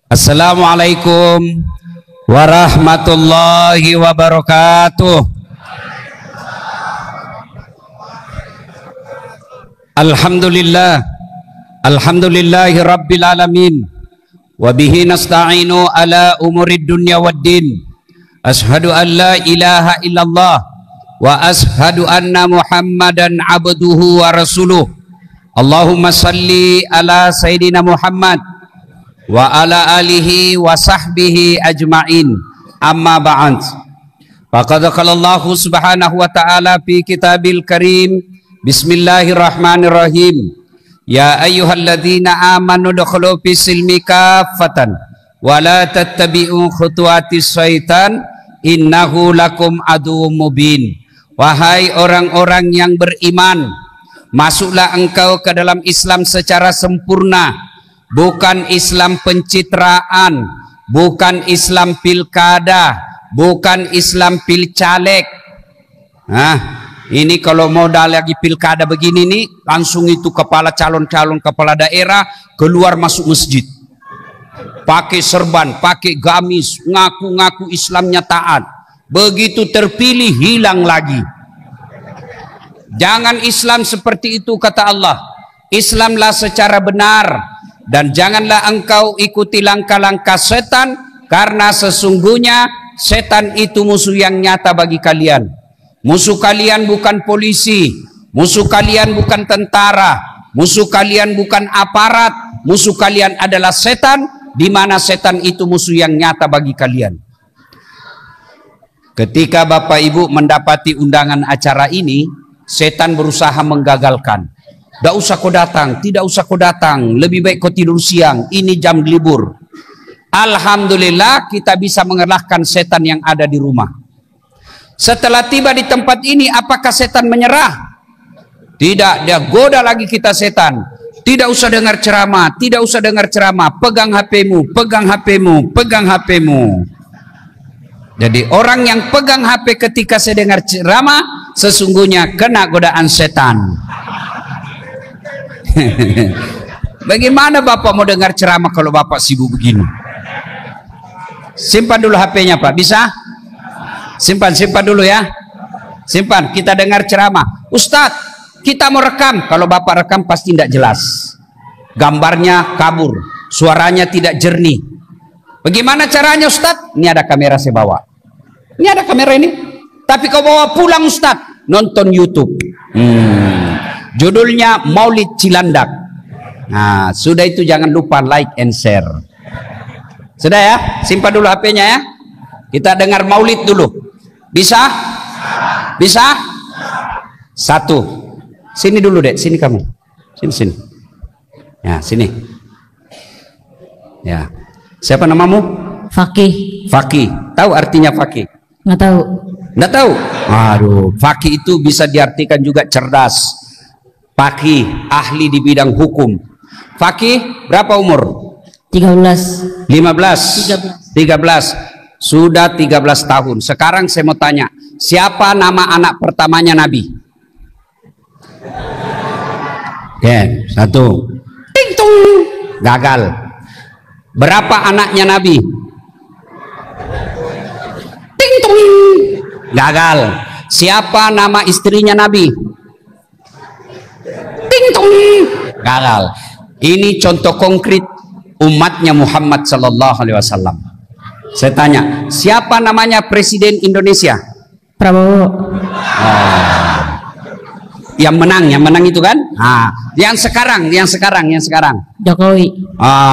Assalamualaikum warahmatullahi wabarakatuh. Alhamdulillahi rabbil alamin. Wabihi nasta'inu ala umurid dunya waddin. Ashhadu an la ilaha illallah wa ashhadu anna Muhammadan abduhu wa rasuluh. Allahumma salli ala Sayyidina Muhammad wa ala alihi wa sahbihi ajma'in. Amma ba'd. Faqad qala Allah subhanahu wa ta'ala fi kitabil karim. Bismillahirrahmanirrahim. Ya ayyuhalladzina amanu dukhulu fis silmi kaffatan wa la tattabi'u khutuwatis syaitan innahu lakum aduwwum mubin. Wahai orang-orang yang beriman, masuklah engkau ke dalam Islam secara sempurna. Bukan Islam pencitraan, bukan Islam pilkada, bukan Islam pilcaleg. Nah, ini kalau modal lagi pilkada begini nih, langsung itu kepala calon-calon kepala daerah keluar masuk masjid. Pakai serban, pakai gamis, ngaku-ngaku Islamnya taat. Begitu terpilih hilang lagi. Jangan Islam seperti itu, kata Allah. Islamlah secara benar. Dan janganlah engkau ikuti langkah-langkah setan, karena sesungguhnya setan itu musuh yang nyata bagi kalian. Musuh kalian bukan polisi, musuh kalian bukan tentara, musuh kalian bukan aparat, musuh kalian adalah setan, di mana setan itu musuh yang nyata bagi kalian. Ketika Bapak Ibu mendapati undangan acara ini, setan berusaha menggagalkan. Tidak usah kau datang, tidak usah kau datang, lebih baik kau tidur siang, ini jam libur. Alhamdulillah kita bisa mengalahkan setan yang ada di rumah. Setelah tiba di tempat ini, apakah setan menyerah? Tidak, dia goda lagi kita setan. Tidak usah dengar ceramah, tidak usah dengar ceramah, pegang HP-mu, pegang HP-mu, pegang HP-mu. Jadi orang yang pegang HP ketika saya dengar ceramah, sesungguhnya kena godaan setan. Bagaimana Bapak mau dengar ceramah kalau Bapak sibuk begini? Simpan dulu HP-nya Pak, bisa? Simpan dulu ya. Simpan, kita dengar ceramah. Ustadz, kita mau rekam. Kalau Bapak rekam pasti tidak jelas. Gambarnya kabur, suaranya tidak jernih. Bagaimana caranya Ustadz? Ini ada kamera saya bawa. Ini ada kamera ini. Tapi kau bawa pulang Ustadz, nonton YouTube. Judulnya Maulid Cilandak. Nah, sudah itu jangan lupa like and share. Sudah ya? Simpan dulu HP-nya ya. Kita dengar Maulid dulu. Bisa? Bisa? Satu. Sini dulu, Dek. Sini kamu. Sini. Ya, sini. Ya. Siapa namamu? Fakih. Fakih. Tahu artinya Fakih? Nggak tahu. Nggak tahu? Aduh, Fakih itu bisa diartikan juga cerdas. Fakih, ahli di bidang hukum. Fakih, berapa umur? 13. 13. Sudah 13 tahun. Sekarang saya mau tanya, siapa nama anak pertamanya Nabi? Oke, satu. Ting tung. Gagal. Berapa anaknya Nabi? Ting tung. Gagal. Siapa nama istrinya Nabi? Ting tung. Gagal. Ini contoh konkret umatnya Muhammad sallallahu alaihi wasallam. Saya tanya, siapa namanya Presiden Indonesia? Prabowo. Yang menang itu kan? Yang sekarang. Jokowi.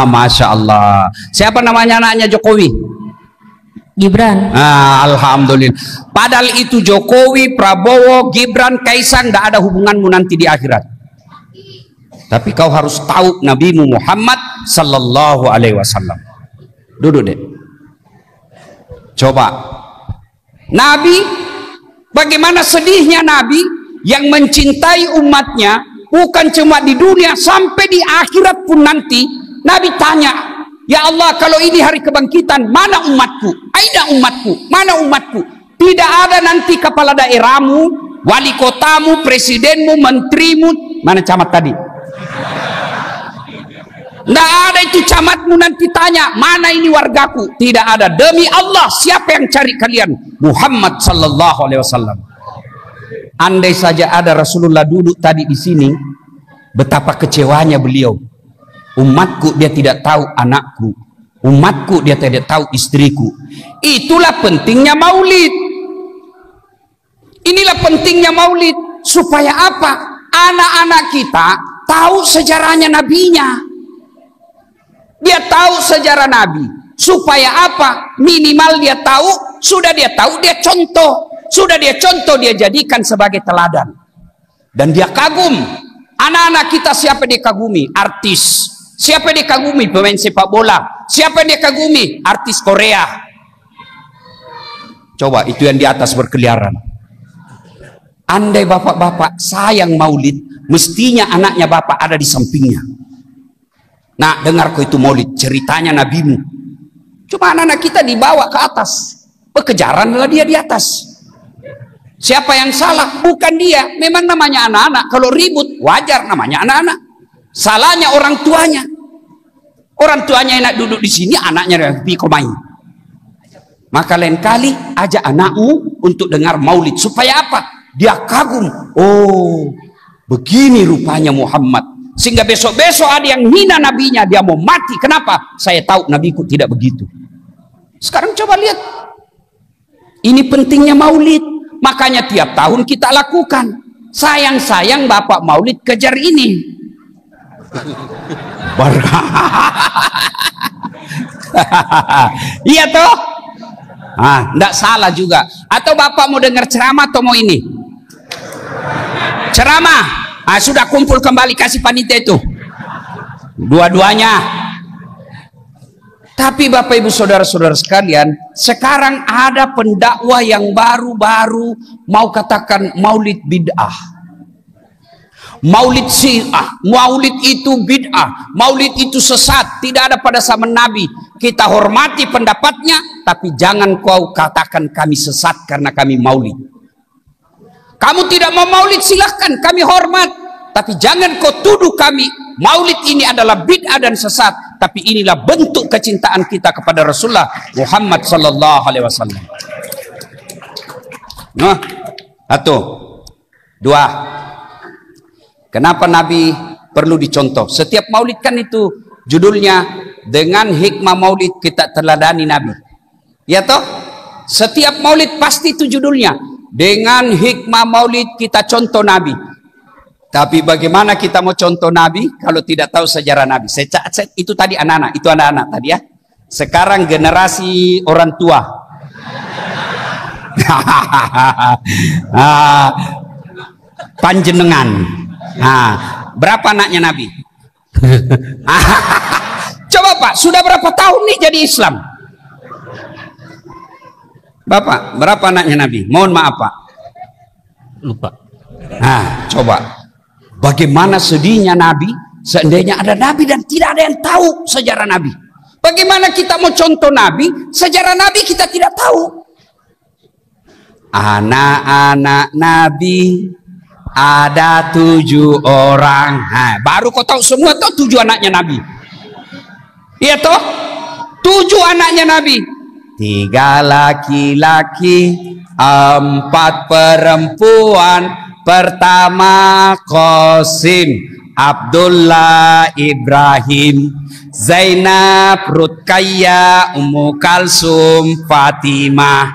Masya Allah. Siapa namanya anaknya Jokowi? Gibran. Alhamdulillah. Padahal itu Jokowi, Prabowo, Gibran, Kaisang tidak ada hubunganmu nanti di akhirat. Tapi kau harus tahu Nabimu Muhammad sallallahu alaihi wasallam. Duduk deh. Coba. Nabi, bagaimana sedihnya Nabi yang mencintai umatnya, bukan cuma di dunia, sampai di akhirat pun nanti. Nabi tanya, ya Allah, kalau ini hari kebangkitan, mana umatku? Aina umatku? Mana umatku? Tidak ada nanti kepala daerahmu, wali kotamu, presidenmu, menterimu. Mana camat tadi? Nggak ada itu camatmu nanti tanya, mana ini wargaku? Tidak ada. Demi Allah, siapa yang cari kalian? Muhammad sallallahu alaihi wasallam. Andai saja ada Rasulullah duduk tadi di sini, betapa kecewanya beliau. Umatku dia tidak tahu anakku, umatku dia tidak tahu istriku. Itulah pentingnya maulid. Inilah pentingnya maulid. Supaya apa? Anak-anak kita tahu sejarahnya nabinya. Dia tahu sejarah Nabi. Supaya apa? Minimal dia tahu, sudah dia tahu, dia contoh. Sudah dia contoh, dia jadikan sebagai teladan. Dan dia kagum. Anak-anak kita siapa dia kagumi? Artis. Siapa dia kagumi? Pemain sepak bola. Siapa dia kagumi? Artis Korea. Coba, itu yang di atas berkeliaran. Andai bapak-bapak sayang maulid, mestinya anaknya bapak ada di sampingnya. Nah, dengar kau itu maulid, ceritanya nabimu. Cuma anak-anak kita dibawa ke atas. Kejaranlah dia di atas. Siapa yang salah? Bukan dia. Memang namanya anak-anak. Kalau ribut, wajar namanya anak-anak. Salahnya orang tuanya. Orang tuanya enak duduk di sini, anaknya pergi main. Maka lain kali, ajak anakmu untuk dengar maulid. Supaya apa? Dia kagum. Oh, begini rupanya Muhammad. Sehingga besok-besok ada yang hina nabinya, dia mau mati. Kenapa? Saya tahu nabiku tidak begitu. Sekarang coba lihat. Ini pentingnya maulid. Makanya tiap tahun kita lakukan. Sayang-sayang bapak maulid kejar ini. Iya toh? Ah, enggak salah juga. Atau bapak mau dengar ceramah atau mau ini? Ceramah. Ah, sudah kumpul kembali, kasih panitia itu. Dua-duanya. Tapi Bapak Ibu Saudara-saudara sekalian, sekarang ada pendakwah yang baru-baru mau katakan maulid bid'ah. Maulid syiah, maulid itu bid'ah, maulid itu sesat, tidak ada pada zaman Nabi. Kita hormati pendapatnya, tapi jangan kau katakan kami sesat karena kami maulid. Kamu tidak mau maulid silahkan, kami hormat. Tapi jangan kau tuduh kami maulid ini adalah bid'ah dan sesat. Tapi inilah bentuk kecintaan kita kepada Rasulullah Muhammad sallallahu alaihi wasallam. Nah, satu, dua. Kenapa Nabi perlu dicontoh? Setiap maulid kan itu judulnya dengan hikmah maulid kita teladani Nabi. Ya toh? Setiap maulid pasti itu judulnya. Dengan hikmah maulid kita contoh Nabi. Tapi bagaimana kita mau contoh Nabi kalau tidak tahu sejarah Nabi? Itu tadi anak-anak, itu anak-anak tadi ya. Sekarang generasi orang tua. Panjenengan. Berapa anaknya Nabi? Coba Pak, sudah berapa tahun nih jadi Islam? Bapak, berapa anaknya Nabi? Mohon maaf Pak. Lupa. Coba. Bagaimana sedihnya Nabi seandainya ada Nabi dan tidak ada yang tahu sejarah Nabi. Bagaimana kita mau contoh Nabi, sejarah Nabi kita tidak tahu. Anak-anak Nabi ada 7 orang. Baru kau tahu semua tuh 7 anaknya Nabi. Iya toh? 7 anaknya Nabi. 3 laki-laki, 4 perempuan. Pertama Qasim, Abdullah, Ibrahim, Zainab, Ruqayyah, Ummu Kalsum, Fatimah.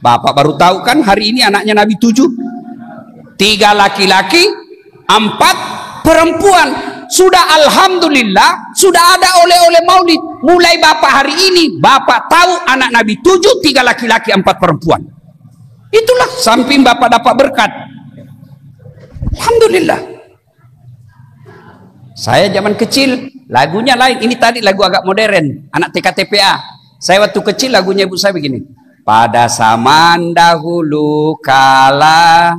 Bapak baru tahu kan hari ini anaknya Nabi 7. 3 laki-laki, 4 perempuan. Sudah alhamdulillah, sudah ada oleh-oleh maulid. Mulai Bapak hari ini, Bapak tahu anak Nabi 7, 3 laki-laki, 4 perempuan. Itulah samping Bapak dapat berkat. Alhamdulillah. Saya zaman kecil lagunya lain. Ini tadi lagu agak modern, anak TKTPA. Saya waktu kecil lagunya ibu saya begini. Pada zaman dahulu kala,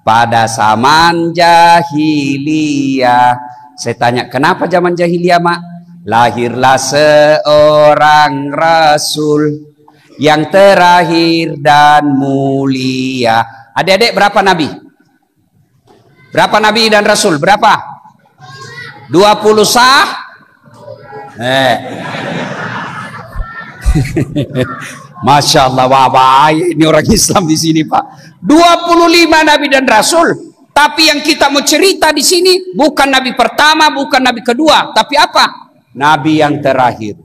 pada zaman jahiliyah. Saya tanya, kenapa zaman jahiliyah, Mak? Lahirlah seorang rasul yang terakhir dan mulia. Adik-adik, berapa nabi? Berapa nabi dan rasul? Berapa? 21 Masya Allah, wah, ini orang Islam di sini Pak. 25 nabi dan rasul, tapi yang kita mau cerita di sini bukan nabi pertama, bukan nabi kedua, tapi apa? Nabi yang terakhir.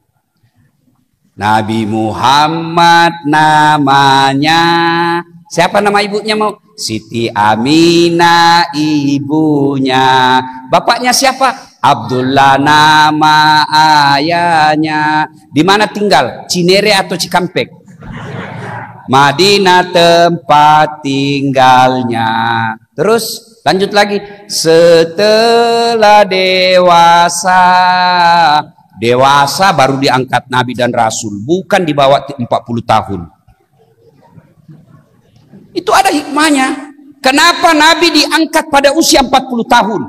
Nabi Muhammad namanya. Siapa nama ibunya mau? Siti Aminah ibunya. Bapaknya siapa? Abdullah nama ayahnya. Di mana tinggal? Cinere atau Cikampek? Madinah tempat tinggalnya. Terus lanjut lagi. Setelah dewasa. Dewasa baru diangkat Nabi dan Rasul. Bukan di bawah 40 tahun. Itu ada hikmahnya. Kenapa Nabi diangkat pada usia 40 tahun?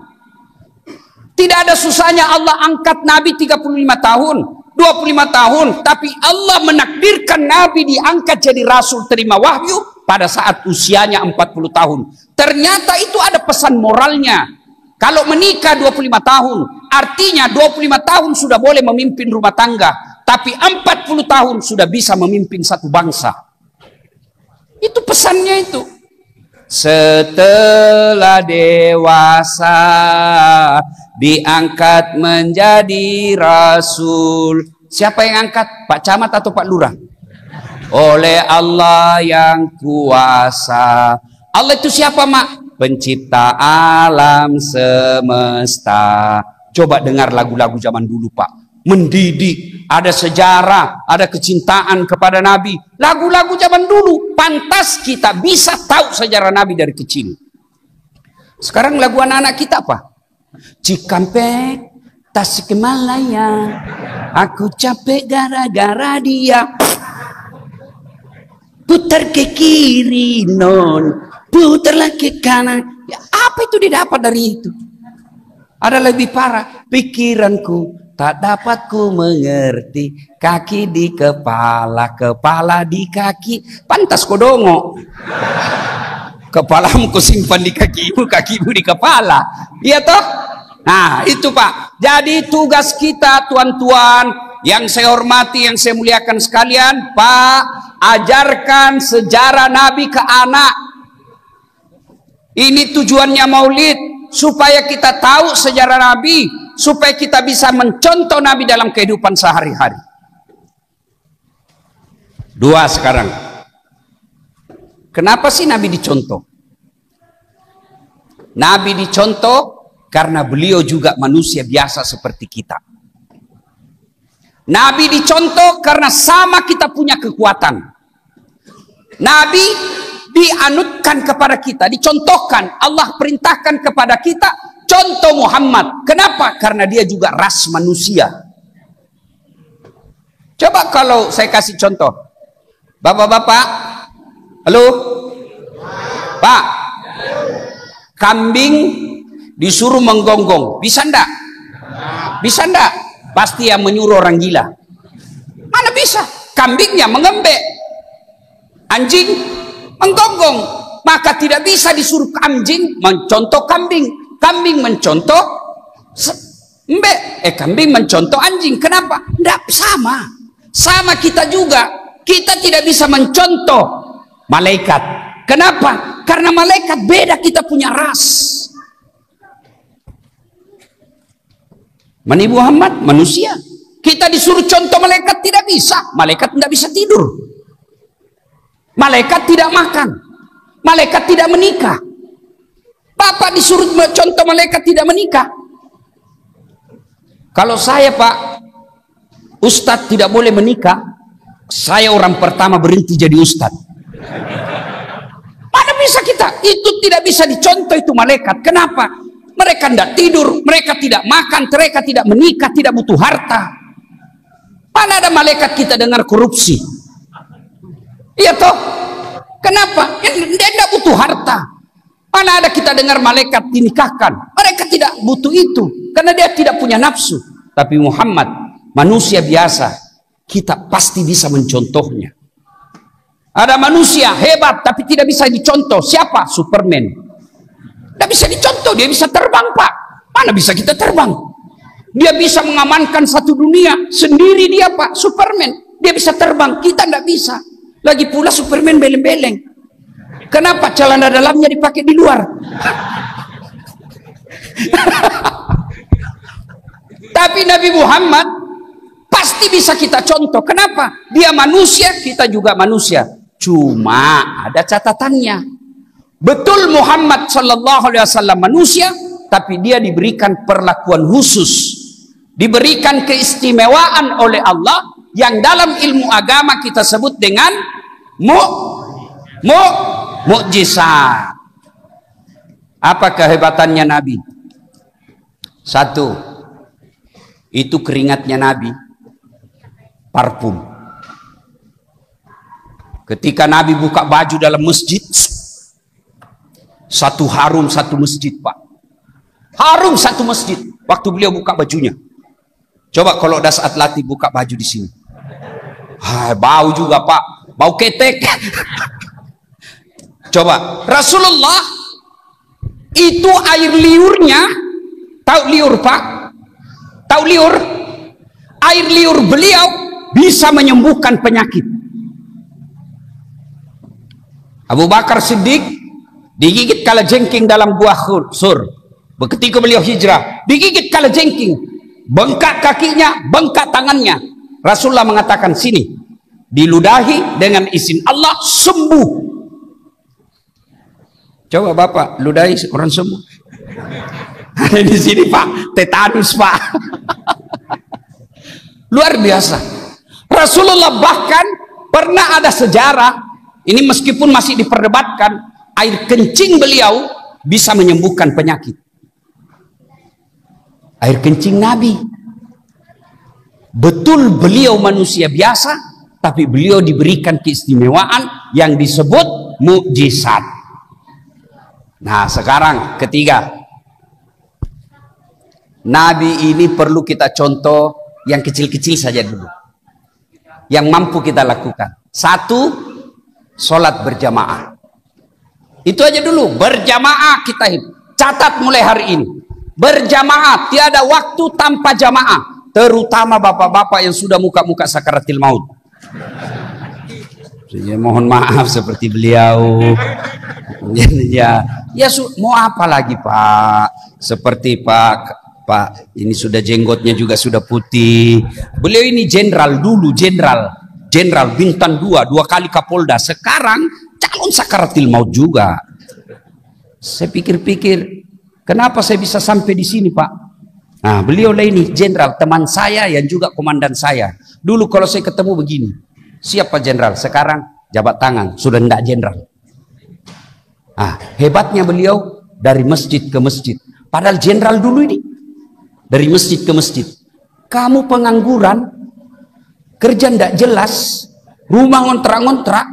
Tidak ada susahnya Allah angkat Nabi 35 tahun. 25 tahun, tapi Allah menakdirkan Nabi diangkat jadi Rasul terima wahyu pada saat usianya 40 tahun. Ternyata itu ada pesan moralnya. Kalau menikah 25 tahun, artinya 25 tahun sudah boleh memimpin rumah tangga, tapi 40 tahun sudah bisa memimpin satu bangsa. Itu pesannya itu. Setelah dewasa diangkat menjadi Rasul. Siapa yang angkat? Pak Camat atau Pak Lurah? Oleh Allah yang kuasa. Allah itu siapa, Mak? Pencipta alam semesta. Coba dengar lagu-lagu zaman dulu, Pak. Mendidik, ada sejarah, ada kecintaan kepada Nabi. Lagu-lagu zaman dulu, pantas kita bisa tahu sejarah Nabi dari kecil. Sekarang lagu anak-anak kita apa? Cikampek, Tasikmalaya, aku capek gara-gara dia. Putar ke kiri, non, putarlah ke kanan. Ya, apa itu didapat dari itu? Ada lebih parah, pikiranku tak dapat ku mengerti, kaki di kepala, kepala di kaki. Pantas kodongo. Kepalamu ku simpan di kakimu, kakimu di kepala. Iya toh? Nah, itu Pak. Jadi tugas kita, tuan-tuan, yang saya hormati, yang saya muliakan sekalian, Pak, ajarkan sejarah Nabi ke anak. Ini tujuannya Maulid, supaya kita tahu sejarah Nabi, supaya kita bisa mencontoh Nabi dalam kehidupan sehari-hari. Dua sekarang. Kenapa sih Nabi dicontoh? Nabi dicontoh karena beliau juga manusia biasa seperti kita. Nabi dicontoh karena sama kita punya kekuatan. Nabi dianutkan kepada kita, dicontohkan. Allah perintahkan kepada kita contoh Muhammad. Kenapa? Karena dia juga ras manusia. Coba kalau saya kasih contoh. Bapak-bapak, halo? Pak, kambing disuruh menggonggong. Bisa ndak? Bisa ndak? Pasti yang menyuruh orang gila. Mana bisa? Kambingnya mengembek. Anjing menggonggong. Maka tidak bisa disuruh anjing mencontoh kambing. Kambing mencontoh mbek. Kambing mencontoh anjing. Kenapa? Tidak sama. Sama kita juga. Kita tidak bisa mencontoh malaikat. Kenapa? Karena malaikat beda, kita punya ras. Nabi Muhammad manusia. Kita disuruh contoh malaikat, tidak bisa. Malaikat tidak bisa tidur. Malaikat tidak makan. Malaikat tidak menikah. Bapak disuruh contoh malaikat tidak menikah. Kalau saya, Pak, Ustadz tidak boleh menikah, saya orang pertama berhenti jadi Ustadz. Mana bisa kita? Itu tidak bisa dicontoh itu malaikat. Kenapa? Mereka tidak tidur, mereka tidak makan, mereka tidak menikah, tidak butuh harta. Mana ada malaikat kita dengar korupsi? Iya toh? Kenapa? Dia tidak butuh harta. Mana ada kita dengar malaikat dinikahkan? Mereka tidak butuh itu, karena dia tidak punya nafsu. Tapi Muhammad, manusia biasa, kita pasti bisa mencontohnya. Ada manusia hebat tapi tidak bisa dicontoh. Siapa? Superman. Tidak bisa dicontoh, dia bisa terbang, Pak. Mana bisa kita terbang? Dia bisa mengamankan satu dunia sendiri dia, Pak. Superman. Dia bisa terbang, kita tidak bisa. Lagi pula Superman beleng-beleng. Kenapa celana dalamnya dipakai di luar? Tapi Nabi Muhammad pasti bisa kita contoh. Kenapa? Dia manusia, kita juga manusia. Cuma ada catatannya. Betul Muhammad sallallahu alaihi wasallam manusia, tapi dia diberikan perlakuan khusus. Diberikan keistimewaan oleh Allah yang dalam ilmu agama kita sebut dengan mukjizat. Apa kehebatannya Nabi? Satu, itu keringatnya Nabi parfum. Ketika Nabi buka baju dalam masjid, satu harum satu masjid, Pak. Harum satu masjid waktu beliau buka bajunya. Coba kalau Das Atlati buka baju di sini, bau juga, Pak, bau ketek. Coba Rasulullah itu air liurnya, tahu liur, Pak? Tahu liur? Air liur beliau bisa menyembuhkan penyakit. Abu Bakar Siddiq digigit kalajengking dalam gua Sur. Ketika beliau hijrah, digigit kalajengking, bengkak kakinya, bengkak tangannya. Rasulullah mengatakan, sini, diludahi dengan izin Allah, sembuh. Coba Bapak ludahi orang sembuh. Ada di sini, Pak, tetanus, Pak. Luar biasa. Rasulullah bahkan pernah ada sejarah, ini meskipun masih diperdebatkan, air kencing beliau bisa menyembuhkan penyakit. Air kencing Nabi. Betul beliau manusia biasa, tapi beliau diberikan keistimewaan yang disebut mukjizat. Nah, sekarang ketiga, Nabi ini perlu kita contoh yang kecil-kecil saja dulu, yang mampu kita lakukan. Satu, sholat berjamaah. Itu aja dulu, berjamaah kita catat mulai hari ini. Berjamaah, tiada waktu tanpa jamaah, terutama bapak-bapak yang sudah muka-muka sakaratil maut. Ya, mohon maaf seperti beliau. Ya, mau apa lagi, Pak? Seperti Pak ini sudah jenggotnya juga sudah putih. Beliau ini jenderal dulu, jenderal bintang 2 kali Kapolda. Sekarang calon sakaratil maut juga. Saya pikir-pikir, kenapa saya bisa sampai di sini, Pak? Nah, beliau lah ini jenderal, teman saya yang juga komandan saya. Dulu kalau saya ketemu begini, siapa jenderal? Sekarang jabat tangan, sudah tidak jenderal. Hebatnya beliau dari masjid ke masjid. Padahal jenderal dulu ini dari masjid ke masjid. Kamu pengangguran, kerja tidak jelas, rumah ngontrak-ngontrak,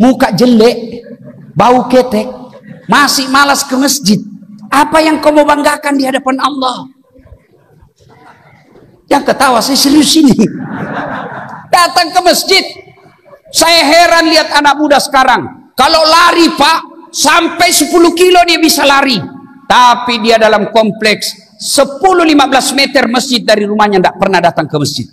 muka jelek, bau ketek, masih malas ke masjid. Apa yang kau mau banggakan di hadapan Allah? Yang ketawa saya serius ini. Datang ke masjid. Saya heran lihat anak muda sekarang. Kalau lari, Pak, sampai 10 kilo dia bisa lari. Tapi dia dalam kompleks 10-15 meter masjid dari rumahnya tidak pernah datang ke masjid.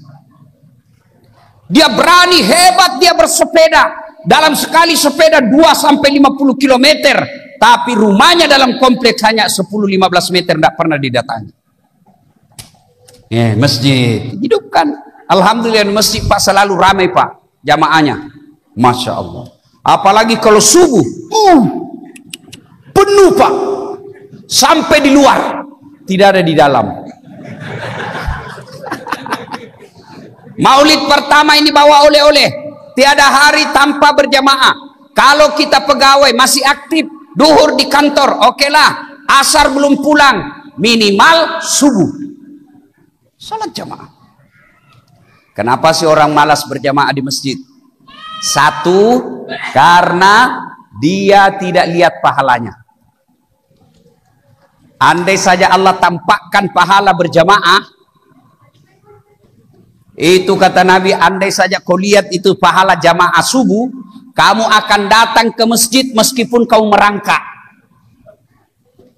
Dia berani, hebat, dia bersepeda. Dalam sekali sepeda 2-50 kilometer. Tapi rumahnya dalam kompleks hanya 10-15 meter, tidak pernah didatangi. Masjid hidupkan. Alhamdulillah masjid, Pak, selalu ramai, Pak, jamaahnya. Masya Allah. Apalagi kalau subuh, penuh, Pak, sampai di luar, tidak ada di dalam. Maulid pertama ini bawa oleh-oleh. Tiada hari tanpa berjamaah. Kalau kita pegawai masih aktif, duhur di kantor, oke lah. Asar belum pulang, minimal subuh salat jamaah. Kenapa sih orang malas berjamaah di masjid? Satu, karena dia tidak lihat pahalanya. Andai saja Allah tampakkan pahala berjamaah, itu kata Nabi, andai saja kau lihat itu pahala jamaah subuh, kamu akan datang ke masjid meskipun kau merangkak.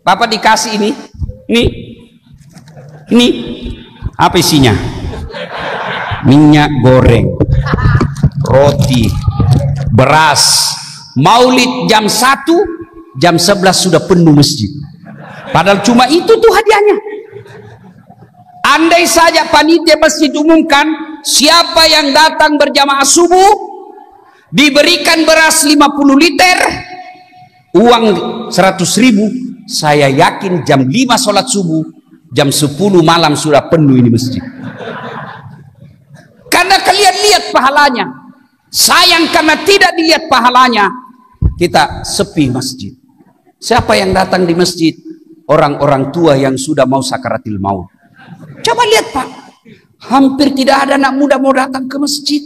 Bapak dikasih ini. Apa isinya? Minyak goreng, roti, beras. Maulid jam 1, jam 11 sudah penuh masjid. Padahal cuma itu tuh hadiahnya. Andai saja panitia masjid umumkan, siapa yang datang berjamaah subuh diberikan beras 50 liter, uang 100.000, saya yakin jam 5 sholat subuh, jam 10 malam sudah penuh ini masjid. Karena kalian lihat pahalanya. Sayang karena tidak dilihat pahalanya, kita sepi masjid. Siapa yang datang di masjid? Orang-orang tua yang sudah mau sakaratil maut. Coba lihat Pak, hampir tidak ada anak muda mau datang ke masjid.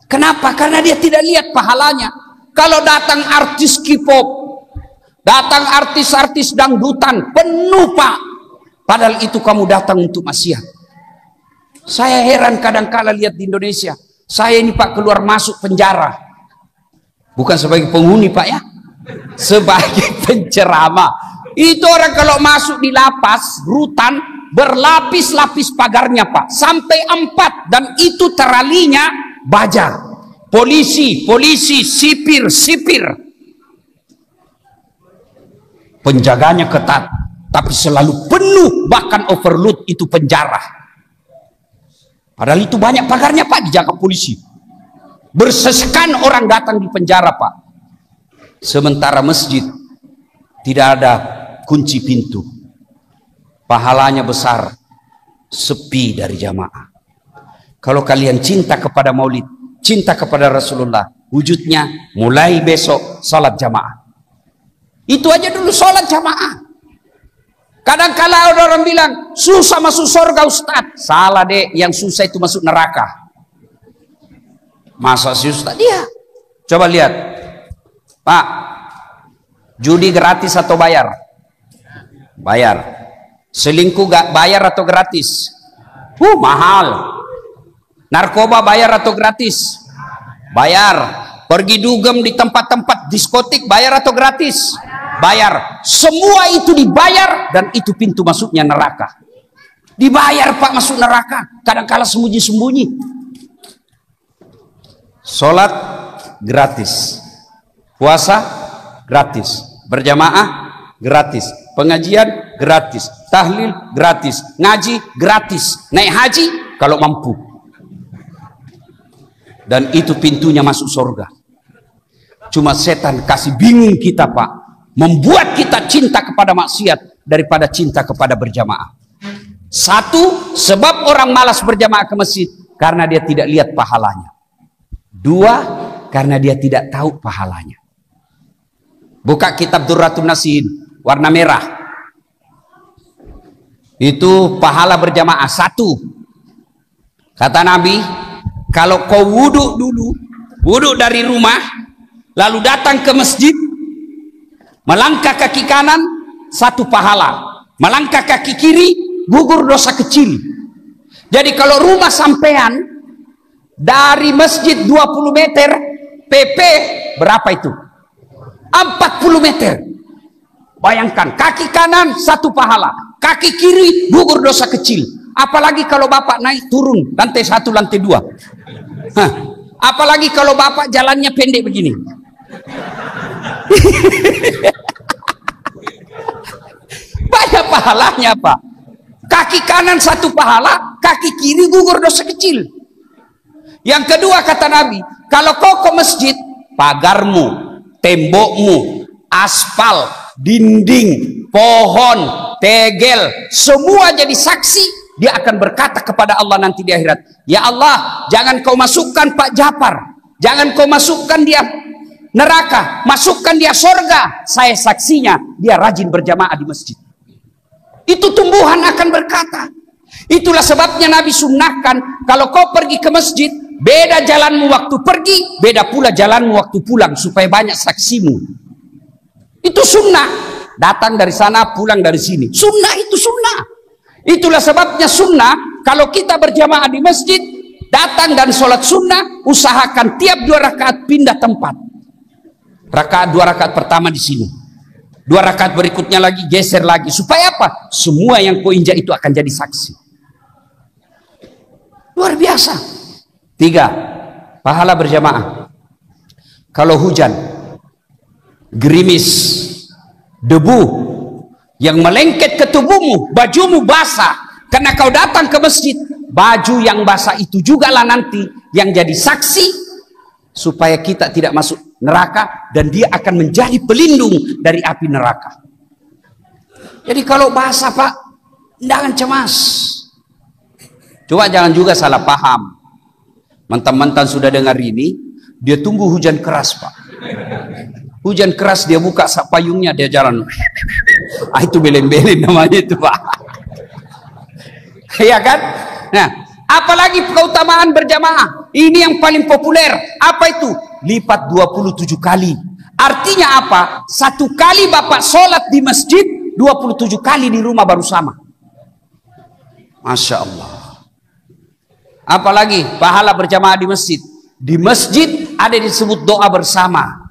Kenapa? Karena dia tidak lihat pahalanya. Kalau datang artis K-pop, datang artis-artis dangdutan, penuh Pak. Padahal itu kamu datang untuk maksiat. Saya heran kadang-kala lihat di Indonesia. Saya ini Pak keluar masuk penjara. Bukan sebagai penghuni Pak ya. Sebagai penceramah. Itu orang kalau masuk di lapas, rutan, berlapis-lapis pagarnya Pak. Sampai 4. Dan itu teralinya baja. Polisi, sipir. Penjaganya ketat. Tapi selalu penuh, bahkan overload itu penjara. Padahal itu banyak pagarnya Pak, dijaga polisi. Bersesekan orang datang di penjara Pak. Sementara masjid tidak ada kunci pintu. Pahalanya besar, sepi dari jamaah. Kalau kalian cinta kepada maulid, cinta kepada Rasulullah, wujudnya mulai besok salat jamaah. Itu aja dulu salat jamaah. Kadang-kala orang bilang susah masuk surga Ustaz. Salah deh, yang susah itu masuk neraka. Masa sih Ustaz? Iya. Coba lihat Pak, judi gratis atau bayar? Bayar. Selingkuh gak bayar atau gratis? Mahal. Narkoba bayar atau gratis? Bayar. Pergi dugem di tempat-tempat diskotik bayar atau gratis? Bayar. Semua itu dibayar, dan itu pintu masuknya neraka. Dibayar Pak masuk neraka. Kadang-kala sembunyi-sembunyi. Sholat gratis, puasa gratis, berjamaah gratis, pengajian gratis, tahlil gratis, ngaji gratis, naik haji kalau mampu. Dan itu pintunya masuk surga. Cuma setan kasih bingung kita Pak, membuat kita cinta kepada maksiat daripada cinta kepada berjamaah. Satu, sebab orang malas berjamaah ke masjid karena dia tidak lihat pahalanya. Dua, karena dia tidak tahu pahalanya. Buka kitab Durratun Nasihin, warna merah. Itu pahala berjamaah. 1. Kata Nabi, kalau kau wudhu dulu, wudhu dari rumah, lalu datang ke masjid, melangkah kaki kanan, 1 pahala. Melangkah kaki kiri, gugur dosa kecil. Jadi kalau rumah sampean dari masjid 20 meter, PP berapa itu? 40 meter. Bayangkan, kaki kanan 1 pahala, kaki kiri gugur dosa kecil. Apalagi kalau bapak naik turun lantai 1, lantai 2. Apalagi kalau bapak jalannya pendek begini. Banyak pahalanya Pak. Kaki kanan 1 pahala, kaki kiri gugur dosa kecil. Yang kedua kata Nabi, kalau kau ke masjid, pagarmu, tembokmu, aspal, dinding, pohon, tegel, semua jadi saksi. Dia akan berkata kepada Allah nanti di akhirat, ya Allah, jangan kau masukkan Pak Japar, jangan kau masukkan dia neraka, masukkan dia surga. Saya saksinya, dia rajin berjamaah di masjid. Itu tumbuhan akan berkata. Itulah sebabnya Nabi sunnahkan, kalau kau pergi ke masjid, beda jalanmu waktu pergi, beda pula jalanmu waktu pulang, supaya banyak saksimu. Itu sunnah. Datang dari sana, pulang dari sini. Sunnah itu sunnah. Itulah sebabnya sunnah, kalau kita berjamaah di masjid, datang dan sholat sunnah, usahakan tiap 2 rakaat pindah tempat. 2 rakaat pertama di sini, 2 rakaat berikutnya lagi geser lagi. Supaya apa? Semua yang kau injak itu akan jadi saksi. Luar biasa. 3, pahala berjamaah. Kalau hujan, gerimis, debu yang melengket ke tubuhmu, bajumu basah karena kau datang ke masjid, baju yang basah itu juga lah nanti yang jadi saksi supaya kita tidak masuk neraka, dan dia akan menjadi pelindung dari api neraka. Jadi kalau basah Pak, jangan cemas. Coba jangan juga salah paham. Mantan-mantan sudah dengar ini, dia tunggu hujan keras Pak. Hujan keras dia buka payungnya, dia jalan. Itu belen-belen namanya itu Pak. Iya kan? Nah, apalagi keutamaan berjamaah. Ini yang paling populer. Apa itu? Lipat 27 kali. Artinya apa? 1 kali Bapak sholat di masjid, 27 kali di rumah baru sama. Masya Allah. Apalagi pahala berjamaah di masjid. Di masjid ada disebut doa bersama.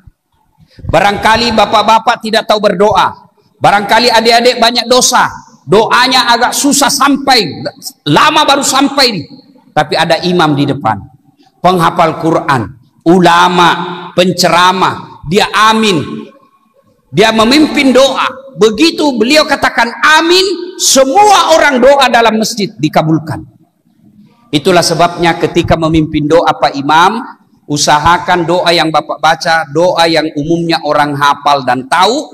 Barangkali bapak-bapak tidak tahu berdoa. Barangkali adik-adik banyak dosa. Doanya agak susah sampai, lama baru sampai. Tapi ada imam di depan, penghafal Quran, ulama, penceramah, dia amin. Dia memimpin doa. Begitu beliau katakan amin, semua orang doa dalam masjid dikabulkan. Itulah sebabnya ketika memimpin doa Pak Imam, usahakan doa yang Bapak baca, doa yang umumnya orang hafal dan tahu,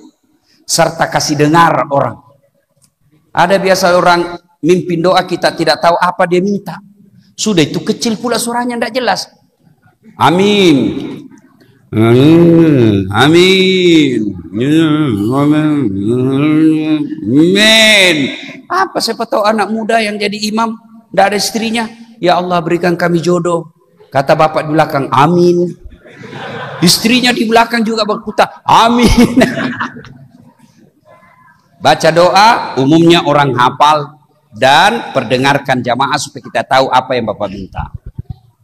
serta kasih dengar orang. Ada biasa orang mimpin doa kita tidak tahu apa dia minta. Sudah itu kecil pula suaranya, tidak jelas. Amin. Amin. Amin. Apa siapa tahu anak muda yang jadi imam, tidak ada istrinya. Ya Allah berikan kami jodoh. Kata bapak di belakang, amin. Istrinya di belakang juga berkata, amin. Baca doa umumnya orang hafal dan perdengarkan jamaah supaya kita tahu apa yang Bapak minta.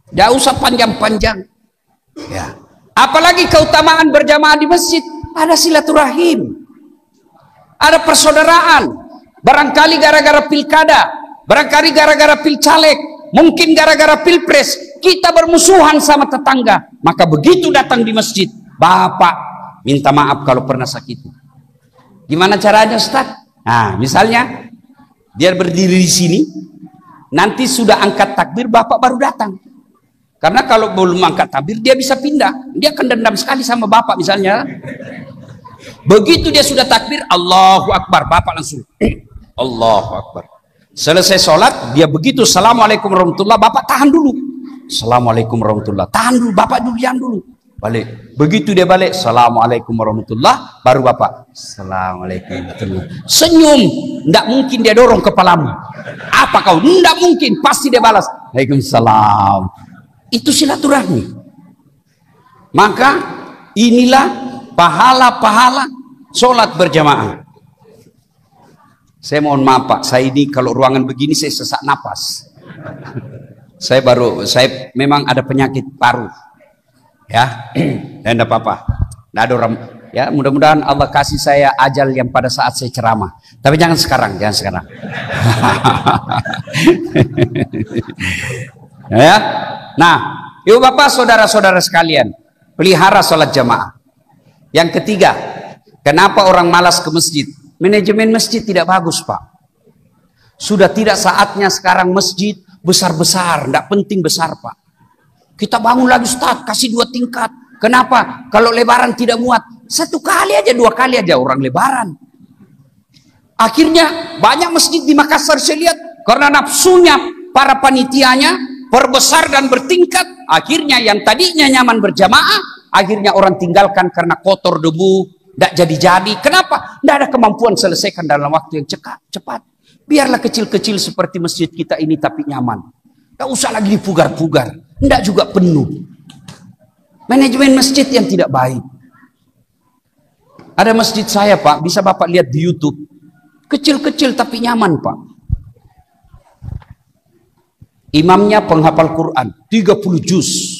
Tidak usah panjang-panjang. Ya. Apalagi keutamaan berjamaah di masjid, ada silaturahim, ada persaudaraan. Barangkali gara-gara pilkada, barangkali gara-gara pilcaleg, mungkin gara-gara pilpres, kita bermusuhan sama tetangga. Maka begitu datang di masjid, Bapak minta maaf kalau pernah sakit. Gimana caranya Ustaz? Nah, misalnya dia berdiri di sini, nanti sudah angkat takbir, Bapak baru datang. Karena kalau belum angkat takbir, dia bisa pindah. Dia akan dendam sekali sama Bapak misalnya. Begitu dia sudah takbir, Allahu Akbar, Bapak langsung Allahu Akbar. Selesai sholat, dia begitu Assalamualaikum warahmatullahi, Bapak tahan dulu. Assalamualaikum warahmatullahi, tahan dulu, Bapak dulu, jangan dulu. Balik. Begitu dia balik, Assalamualaikum warahmatullah, baru Bapak Assalamualaikum warahmatullah. Senyum, tidak mungkin dia dorong kepalamu. Apa kau? Tidak mungkin, pasti dia balas Waalaikumsalam. Itu silaturahmi. Maka inilah pahala-pahala sholat berjamaah. Saya mohon maaf Pak, saya ini kalau ruangan begini saya sesak napas. Saya memang ada penyakit paru. Ya, dan tidak apa-apa, tidak ada orang. Ya, mudah-mudahan Allah kasih saya ajal yang pada saat saya ceramah. Tapi jangan sekarang, jangan sekarang. Ya, nah, ibu bapak, saudara-saudara sekalian, pelihara sholat jamaah. Yang ketiga, kenapa orang malas ke masjid? Manajemen masjid tidak bagus Pak. Sudah tidak saatnya sekarang masjid besar-besar, tidak penting besar Pak. Kita bangun lagi Ustaz, kasih 2 tingkat. Kenapa? Kalau lebaran tidak muat, 1 kali aja, 2 kali aja orang lebaran. Akhirnya banyak masjid di Makassar saya lihat, karena nafsunya para panitianya perbesar dan bertingkat. Akhirnya yang tadinya nyaman berjamaah, akhirnya orang tinggalkan karena kotor, debu, tidak jadi-jadi. Kenapa? Tidak ada kemampuan selesaikan dalam waktu yang cepat. Biarlah kecil-kecil seperti masjid kita ini tapi nyaman. Tidak usah lagi dipugar-pugar. Tidak juga penuh. Manajemen masjid yang tidak baik. Ada masjid saya Pak, bisa Bapak lihat di YouTube. Kecil-kecil tapi nyaman Pak. Imamnya penghafal Quran, 30 juz.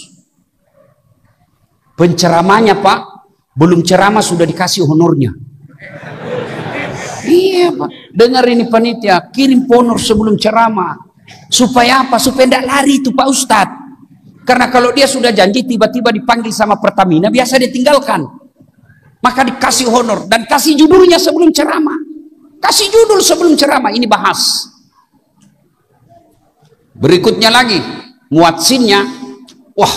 Penceramanya Pak, belum ceramah sudah dikasih honornya. Iya Pak, dengar ini panitia, kirim honor sebelum ceramah. Supaya apa? Supaya tidak lari itu Pak Ustadz. Karena kalau dia sudah janji tiba-tiba dipanggil sama Pertamina, biasa dia tinggalkan. Maka dikasih honor dan kasih judulnya sebelum ceramah. Kasih judul sebelum ceramah, ini bahas. Berikutnya lagi, muadzinnya, wah,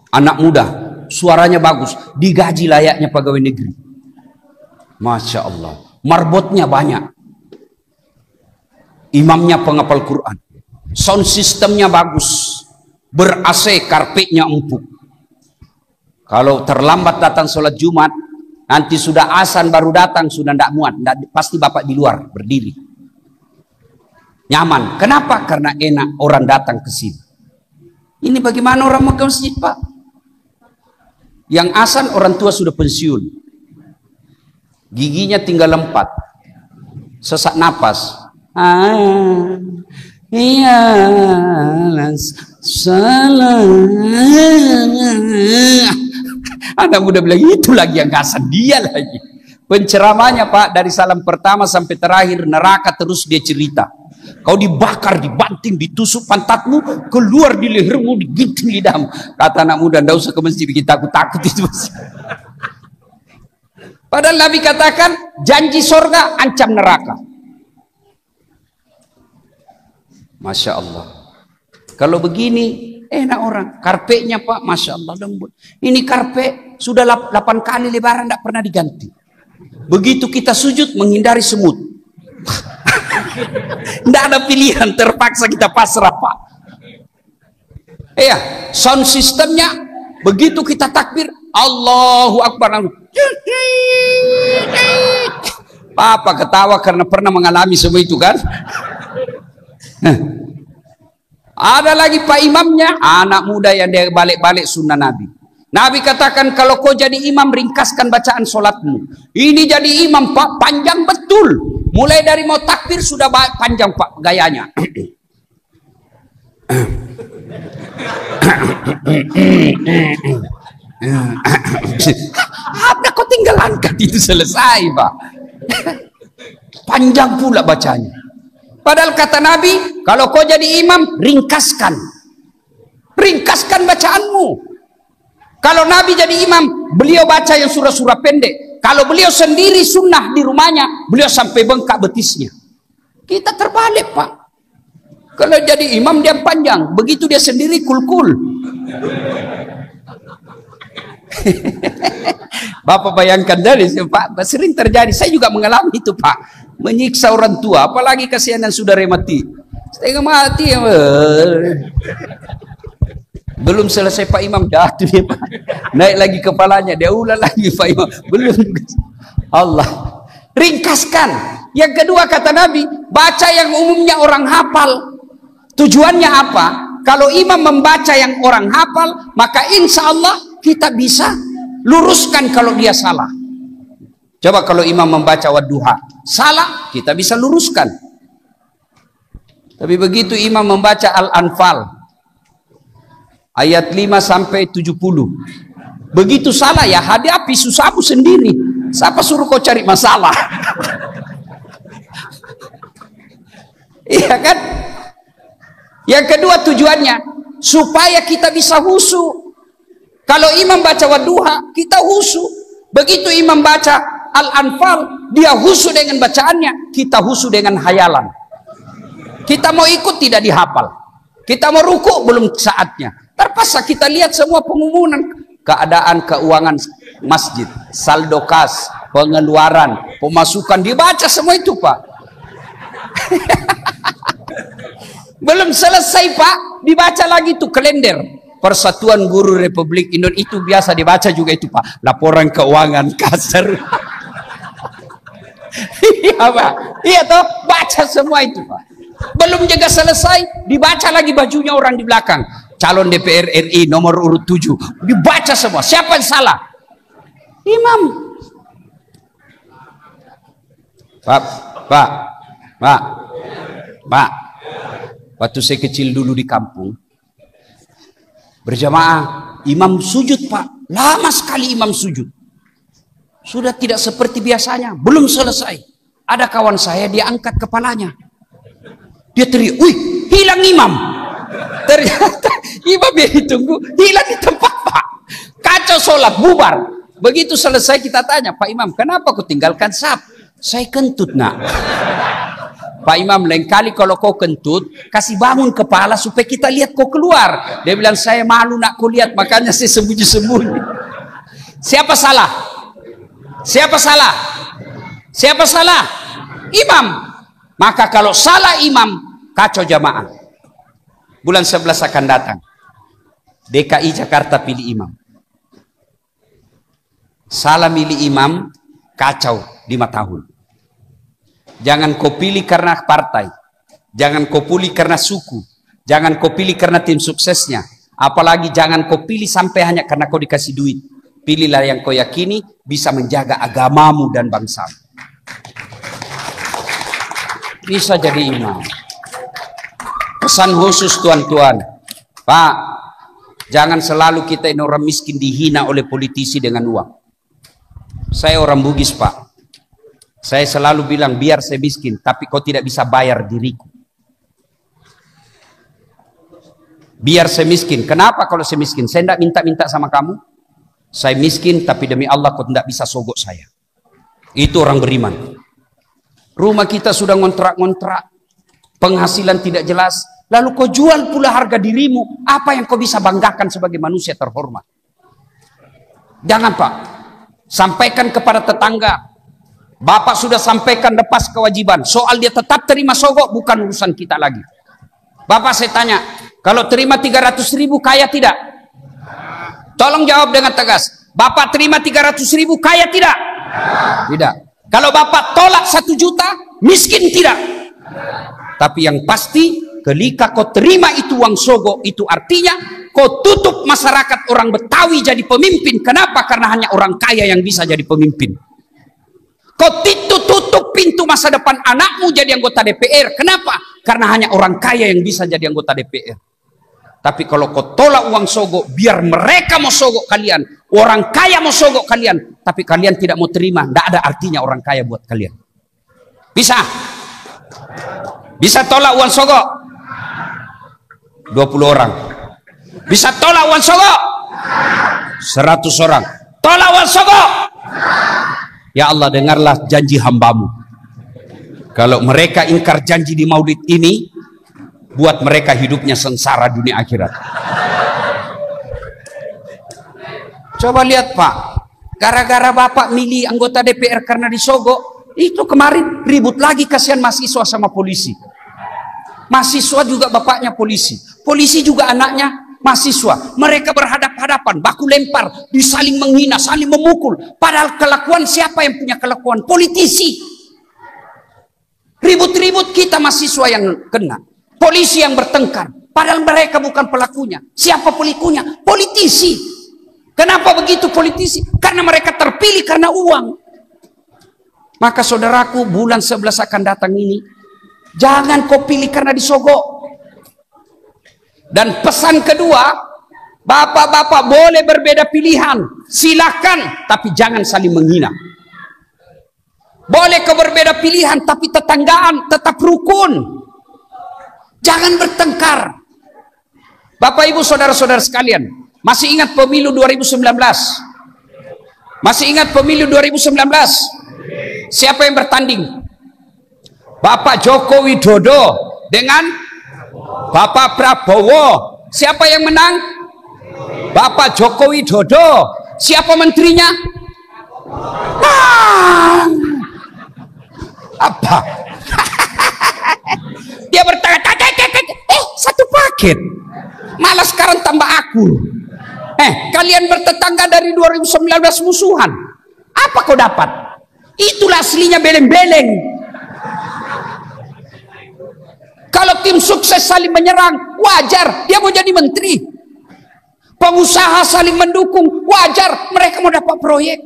anak muda, suaranya bagus, digaji layaknya pegawai negeri. Masya Allah, marbotnya banyak. Imamnya penghafal Quran. Sound systemnya bagus. Ber-AC, karpetnya empuk. Kalau terlambat datang sholat Jumat, nanti sudah azan baru datang, sudah tidak muat. Pasti bapak di luar, berdiri. Nyaman. Kenapa? Karena enak orang datang ke sini. Ini bagaimana orang mau ke masjid, Pak? Yang azan orang tua sudah pensiun. Giginya tinggal 4. Sesak napas. Iya, salah. Anak muda bilang itu lagi yang kasar, dia lagi. Penceramahnya Pak dari salam pertama sampai terakhir neraka terus dia cerita. Kau dibakar, dibanting, ditusuk pantatmu, keluar di lehermu, diginting lidahmu. Kata anak muda, ndak usah ke masjid bikin takut itu. Padahal Nabi katakan janji surga, ancam neraka. Masya Allah. Kalau begini enak orang. Karpetnya Pak, Masya Allah lembut. Ini karpet sudah 8 kali lebaran tidak pernah diganti. Begitu kita sujud menghindari semut. Tidak ada pilihan, terpaksa kita pasrah Pak. Iya, sound systemnya begitu kita takbir, Allahu Akbar. Papa ketawa karena pernah mengalami semua itu kan. Ada lagi Pak imamnya, anak muda yang dia balik-balik sunnah Nabi. Nabi katakan kalau kau jadi imam ringkaskan bacaan solatmu. Ini jadi imam Pak panjang betul. Mulai dari mau takbir sudah panjang Pak gayanya. Apa kau tinggal angkat itu selesai Pak. Panjang pula bacanya. Padahal kata Nabi, kalau kau jadi imam, ringkaskan. Ringkaskan bacaanmu. Kalau Nabi jadi imam, beliau baca yang surah-surah pendek. Kalau beliau sendiri sunnah di rumahnya, beliau sampai bengkak betisnya. Kita terbalik Pak. Kalau jadi imam dia panjang, begitu dia sendiri kul-kul. Bapak bayangkan dari Pak, sering terjadi. Saya juga mengalami itu Pak. Menyiksa orang tua, apalagi kasihanan saudara mati. Setengah mati. Belum selesai Pak Imam jatuh dia Pak. Naik lagi kepalanya, dia ulang lagi Pak Imam. Belum. Allah. Ringkaskan. Yang kedua kata Nabi, baca yang umumnya orang hafal. Tujuannya apa? Kalau imam membaca yang orang hafal, maka insya Allah kita bisa luruskan kalau dia salah. Coba kalau imam membaca wadduha salah, kita bisa luruskan. Tapi begitu imam membaca Al-Anfal ayat 5 sampai 70, begitu salah ya hadapi susahmu sendiri. Siapa suruh kau cari masalah? Iya kan? Yang kedua tujuannya supaya kita bisa khusyuk. Kalau imam baca wadduha, kita khusyuk. Begitu imam baca Al-Anfal, dia khusyuk dengan bacaannya, kita khusyuk dengan hayalan. Kita mau ikut tidak dihafal. Kita mau rukuk belum saatnya. Terpaksa kita lihat semua pengumuman keadaan keuangan masjid, saldo kas, pengeluaran, pemasukan, dibaca semua itu Pak. Belum selesai Pak, dibaca lagi tuh kalender Persatuan Guru Republik Indonesia, itu biasa dibaca juga itu Pak, laporan keuangan kasar. Iya Pak, iya toh, baca semua itu Pak. Belum juga selesai, dibaca lagi bajunya orang di belakang, calon DPR RI nomor urut 7, dibaca semua. Siapa yang salah? Imam. Pak. Waktu saya kecil dulu di kampung, berjamaah, imam sujud Pak, lama sekali imam sujud. Sudah tidak seperti biasanya, belum selesai. Ada kawan saya, dia angkat kepalanya. Dia teriak, wih, hilang imam. Ternyata imam yang ditunggu hilang di tempat, Pak. Kacau sholat, bubar. Begitu selesai kita tanya, Pak Imam, kenapa kau tinggalkan saf? Saya kentut, nak. Pak Imam, lain kali kalau kau kentut, kasih bangun kepala supaya kita lihat kau keluar. Dia bilang, saya malu nak kau lihat, makanya saya sembunyi-sembunyi. Siapa salah? Siapa salah? Siapa salah? Imam. Maka kalau salah imam, kacau jamaah. Bulan 11 akan datang. DKI Jakarta pilih imam. Salah milih imam, kacau 5 tahun. Jangan kau pilih karena partai. Jangan kau pilih karena suku. Jangan kau pilih karena tim suksesnya. Apalagi jangan kau pilih sampai hanya karena kau dikasih duit. Pilihlah yang kau yakini bisa menjaga agamamu dan bangsamu. Bisa jadi imam. Pesan khusus tuan-tuan. Pak, jangan selalu kita ini orang miskin dihina oleh politisi dengan uang. Saya orang Bugis, Pak. Saya selalu bilang, biar saya miskin, tapi kau tidak bisa bayar diriku. Biar saya miskin. Kenapa kalau saya miskin? Saya tidak minta-minta sama kamu. Saya miskin, tapi demi Allah kau tidak bisa sogok saya. Itu orang beriman. Rumah kita sudah ngontrak-ngontrak. Penghasilan tidak jelas. Lalu kau jual pula harga dirimu. Apa yang kau bisa banggakan sebagai manusia terhormat? Jangan, Pak. Sampaikan kepada tetangga. Bapak sudah sampaikan lepas kewajiban. Soal dia tetap terima sogok bukan urusan kita lagi. Bapak saya tanya, kalau terima 300.000 kaya tidak? Tolong jawab dengan tegas. Bapak terima 300.000 kaya tidak? Tidak. Kalau Bapak tolak 1 juta, miskin tidak? Tapi yang pasti, ketika kau terima itu uang sogok, itu artinya kau tutup masyarakat orang Betawi jadi pemimpin. Kenapa? Karena hanya orang kaya yang bisa jadi pemimpin. Kau tutup pintu masa depan anakmu jadi anggota DPR. Kenapa? Karena hanya orang kaya yang bisa jadi anggota DPR. Tapi kalau kau tolak uang sogok, biar mereka mau sogok kalian, orang kaya mau sogok kalian, tapi kalian tidak mau terima, tidak ada artinya orang kaya buat kalian. Bisa? Bisa tolak uang sogok? 20 orang. Bisa tolak uang sogok? 100 orang. Tolak uang sogok? Ya Allah, dengarlah janji hambamu. Kalau mereka ingkar janji di maulid ini, buat mereka hidupnya sengsara dunia akhirat. Coba lihat, Pak. Gara-gara Bapak milih anggota DPR karena disogok, itu kemarin ribut lagi, kasihan mahasiswa sama polisi. Mahasiswa juga bapaknya polisi. Polisi juga anaknya mahasiswa. Mereka berhadap-hadapan, baku lempar, disaling menghina, saling memukul. Padahal kelakuan siapa yang punya kelakuan? Politisi. Ribut-ribut kita mahasiswa yang kena. Polisi yang bertengkar. Padahal mereka bukan pelakunya. Siapa pelakunya? Politisi. Kenapa begitu politisi? Karena mereka terpilih karena uang. Maka saudaraku, bulan 11 akan datang ini, jangan kau pilih karena disogok. Dan pesan kedua, bapak-bapak boleh berbeda pilihan, silakan, tapi jangan saling menghina. Boleh kau berbeda pilihan, tapi tetanggaan tetap rukun. Jangan bertengkar. Bapak ibu saudara-saudara sekalian, masih ingat pemilu 2019? Masih ingat pemilu 2019? Siapa yang bertanding? Bapak Joko Widodo dengan Bapak Prabowo. Siapa yang menang? Bapak Joko Widodo. Siapa menterinya? Apa? Dia bertanya, satu paket. Malah sekarang tambah aku. Kalian bertetangga dari 2019 musuhan. Apa kau dapat? Itulah aslinya beleng-beleng. Kalau tim sukses saling menyerang, wajar dia mau jadi menteri. Pengusaha saling mendukung, wajar mereka mau dapat proyek.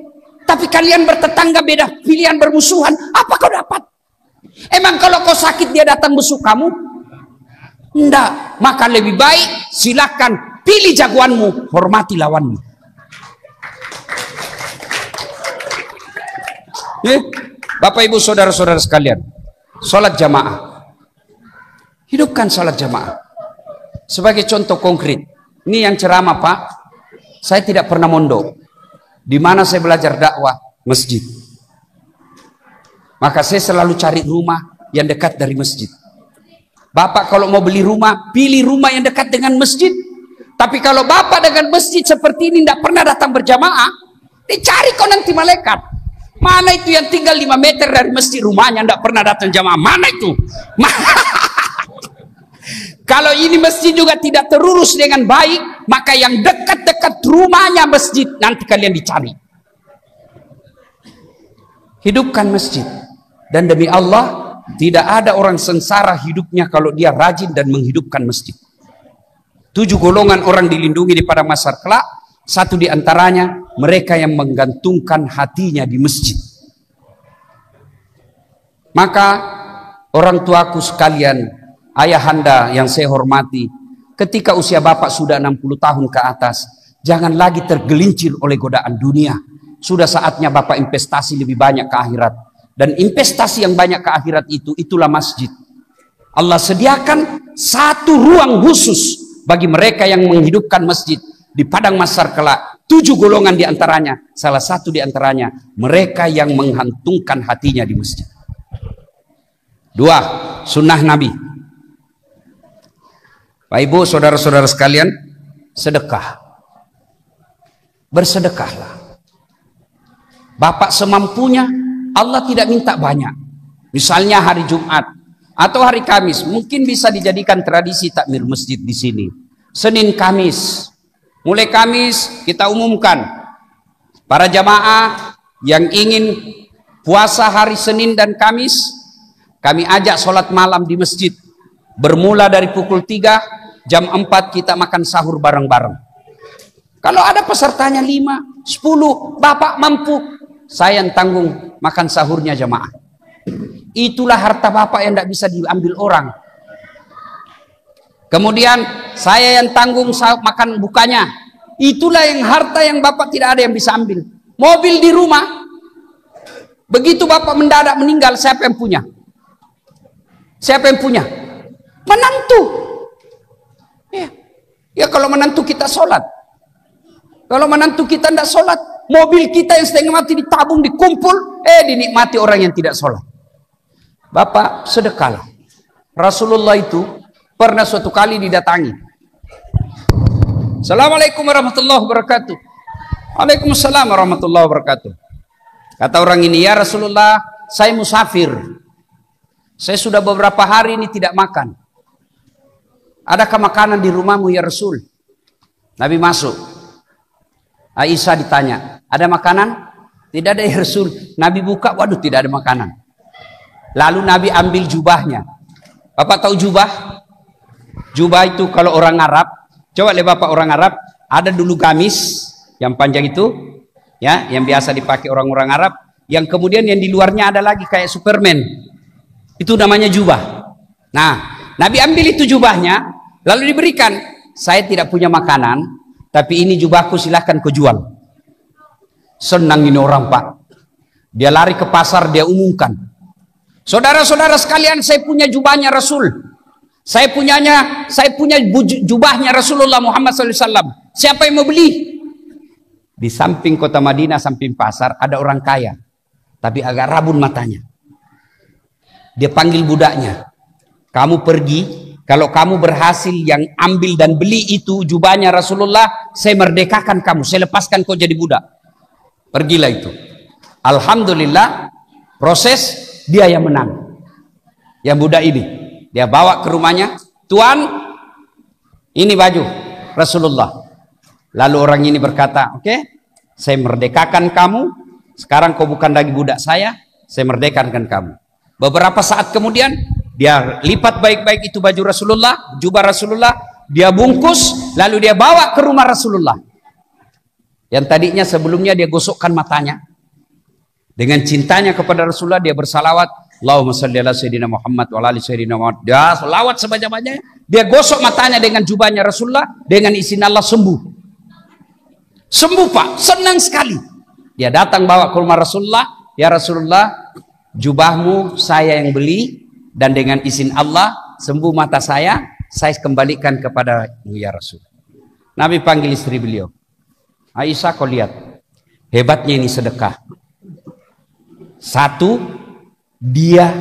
Tapi kalian bertetangga beda pilihan, bermusuhan, apa kau dapat? Emang kalau kau sakit dia datang besuk kamu? Enggak. Maka lebih baik silakan pilih jagoanmu, hormati lawanmu. Bapak ibu saudara-saudara sekalian, sholat jamaah. Hidupkan salat jamaah. Sebagai contoh konkret, ini yang ceramah Pak, saya tidak pernah mondok. Di mana saya belajar dakwah? Masjid. Maka saya selalu cari rumah yang dekat dari masjid. Bapak kalau mau beli rumah, pilih rumah yang dekat dengan masjid. Tapi kalau bapak dengan masjid seperti ini tidak pernah datang berjamaah, dicari kau nanti malaikat. Mana itu yang tinggal 5 meter dari masjid rumahnya tidak pernah datang jamaah? Mana itu? Kalau ini masjid juga tidak terurus dengan baik, maka yang dekat-dekat rumahnya masjid nanti kalian dicari. Hidupkan masjid. Dan demi Allah, tidak ada orang sengsara hidupnya kalau dia rajin dan menghidupkan masjid. 7 golongan orang dilindungi di pada mahsyar kelak. 1 di antaranya mereka yang menggantungkan hatinya di masjid. Maka orang tuaku sekalian, ayahanda yang saya hormati, ketika usia bapak sudah 60 tahun ke atas, jangan lagi tergelincir oleh godaan dunia. Sudah saatnya bapak investasi lebih banyak ke akhirat. Dan investasi yang banyak ke akhirat itulah masjid. Allah sediakan 1 ruang khusus bagi mereka yang menghidupkan masjid di padang mahsyar kelak. 7 golongan di antaranya, salah satu di antaranya mereka yang menghantungkan hatinya di masjid. 2, sunnah Nabi. Pak Ibu, saudara-saudara sekalian, sedekah. Bersedekahlah. Bapak semampunya, Allah tidak minta banyak. Misalnya hari Jumat atau hari Kamis, mungkin bisa dijadikan tradisi takmir masjid di sini. Senin Kamis, mulai Kamis kita umumkan para jamaah yang ingin puasa hari Senin dan Kamis, kami ajak sholat malam di masjid. Bermula dari pukul 3, jam 4 kita makan sahur bareng-bareng. Kalau ada pesertanya 5, 10, Bapak mampu, saya yang tanggung makan sahurnya jamaah. Itulah harta Bapak yang tidak bisa diambil orang. Kemudian saya yang tanggung makan bukanya. Itulah yang harta yang Bapak tidak ada yang bisa ambil. Mobil di rumah, begitu Bapak mendadak meninggal, siapa yang punya? Siapa yang punya? Menantu. Ya kalau menantu kita sholat. Kalau menantu kita tidak sholat, mobil kita yang setengah mati ditabung, dikumpul, dinikmati orang yang tidak sholat. Bapak sedekahlah. Rasulullah itu pernah suatu kali didatangi. Assalamualaikum warahmatullahi wabarakatuh. Waalaikumsalam warahmatullahi wabarakatuh. Kata orang ini, ya Rasulullah, saya musafir. Saya sudah beberapa hari ini tidak makan. Adakah makanan di rumahmu ya Rasul? Nabi masuk. Aisyah ditanya, ada makanan? Tidak ada ya Rasul. Nabi buka, waduh tidak ada makanan. Lalu Nabi ambil jubahnya. Bapak tahu jubah? Jubah itu kalau orang Arab, coba lihat Bapak orang Arab, ada dulu gamis yang panjang itu, ya, yang biasa dipakai orang-orang Arab, yang kemudian yang di luarnya ada lagi kayak Superman. Itu namanya jubah. Nah, Nabi ambil itu jubahnya, lalu diberikan. Saya tidak punya makanan, tapi ini jubahku, silahkan kau jual. Senang ini orang Pak. Dia lari ke pasar, dia umumkan. Saudara-saudara sekalian, saya punya jubahnya Rasul. Saya punya jubahnya Rasulullah Muhammad SAW. Siapa yang mau beli? Di samping kota Madinah, samping pasar, ada orang kaya. Tapi agak rabun matanya. Dia panggil budaknya. Kamu pergi, kalau kamu berhasil yang ambil dan beli itu jubahnya Rasulullah, saya merdekakan kamu, saya lepaskan kau jadi budak. Pergilah itu. Alhamdulillah, proses dia yang menang. Yang budak ini, dia bawa ke rumahnya, Tuan, ini baju Rasulullah. Lalu orang ini berkata, oke, saya merdekakan kamu, sekarang kau bukan lagi budak saya merdekakan kamu. Beberapa saat kemudian, dia lipat baik-baik itu baju Rasulullah, jubah Rasulullah, dia bungkus, lalu dia bawa ke rumah Rasulullah. Yang tadinya sebelumnya dia gosokkan matanya. Dengan cintanya kepada Rasulullah, dia bersalawat, Allahumma shalli ala sayyidina Muhammad wa ala ali sayyidina Muhammad. Dia salawat sebanyak-banyaknya. Dia gosok matanya dengan jubahnya Rasulullah, dengan izin Allah sembuh. Sembuh Pak, senang sekali. Dia datang bawa ke rumah Rasulullah, ya Rasulullah, jubahmu saya yang beli, dan dengan izin Allah sembuh mata saya kembalikan kepada ya Rasul. Nabi panggil istri beliau, Aisyah, kau lihat hebatnya ini sedekah. Satu, dia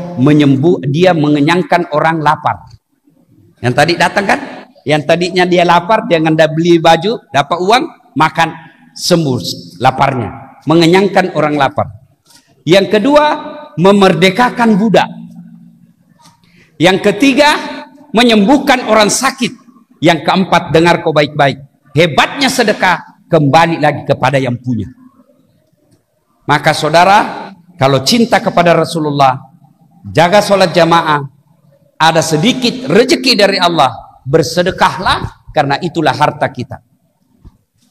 mengenyangkan orang lapar. Yang tadi datang kan, yang tadinya dia lapar, dia nggak beli baju, dapat uang, makan, sembuh laparnya, mengenyangkan orang lapar. Yang kedua, memerdekakan budak. Yang ketiga, menyembuhkan orang sakit. Yang keempat, dengar kau baik-baik, hebatnya sedekah kembali lagi kepada yang punya. Maka saudara, kalau cinta kepada Rasulullah, jaga sholat jamaah, ada sedikit rezeki dari Allah, bersedekahlah, karena itulah harta kita.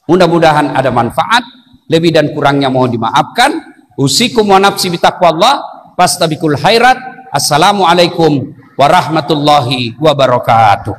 Mudah-mudahan ada manfaat, lebih dan kurangnya mohon dimaafkan. Usikum wa nafsi bitaqwallah, fastabikul khairat. Assalamualaikum warahmatullahi wabarakatuh.